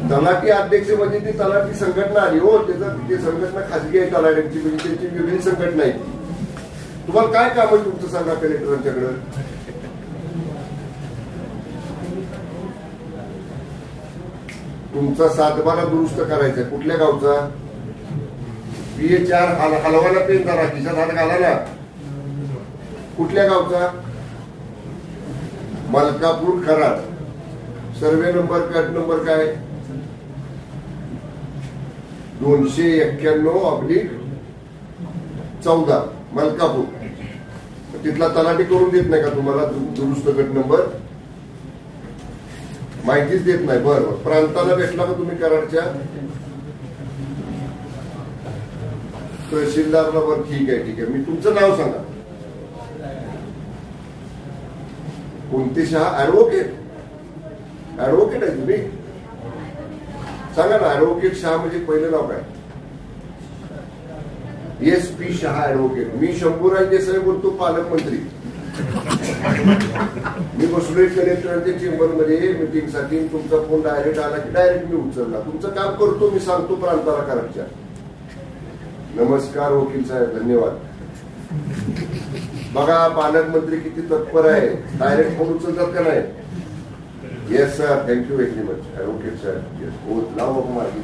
तलाठी अध्यक्ष म्हणजे ती तलाठी संघटना आली हो. त्याचं ती संघटना खाजगी आहे तलाठ्यांची, म्हणजे त्याची वेगळी संघटना आहे. तुम्हाला काय काम आहे तुमचं सांगा कलेक्टरांच्याकडं. तुमचा सातबारा दुरुस्त करायचा आहे. कुठल्या गावचा? PA4 हलवाला पेन करा, खिशात हात घाला ना. कुठल्या गावचा? Malkapur Karad. Survey number cut number काय? 291/14 मलकापूर. तिथला तलाठी करून देत नाही का तुम्हाला दुरुस्त गट नंबर? माहितीच देत नाही. बरं, प्रांताला भेटला का तुम्ही कराडच्या तहसीलदारला? बरं, ठीक आहे ठीक आहे. मी तुमचं नाव सांगा. कोणते शहा? ऍडव्होकेट? ऍडव्होकेट आहे तुम्ही? सांगा ना. ऍडव्होकेट शहा म्हणजे पहिलं नाव काय? SP Shah advocate. मी शंभूराज देसाई बोलतो, पालकमंत्री. मी बसलोय कलेक्टरांच्या चेंबर मध्ये मीटिंग साठी. तुमचा फोन डायरेक्ट आला की डायरेक्ट मी उचलला. तुमचं काम करतो मी, सांगतो प्रांताला कराडच्या. नमस्कार वकील साहेब, धन्यवाद. बघा पालकमंत्री किती तत्पर आहे. डायरेक्ट फोन उचलतात का नाही? Yes sir, thank you very much advocate साहेब. येस, नाव मार्गी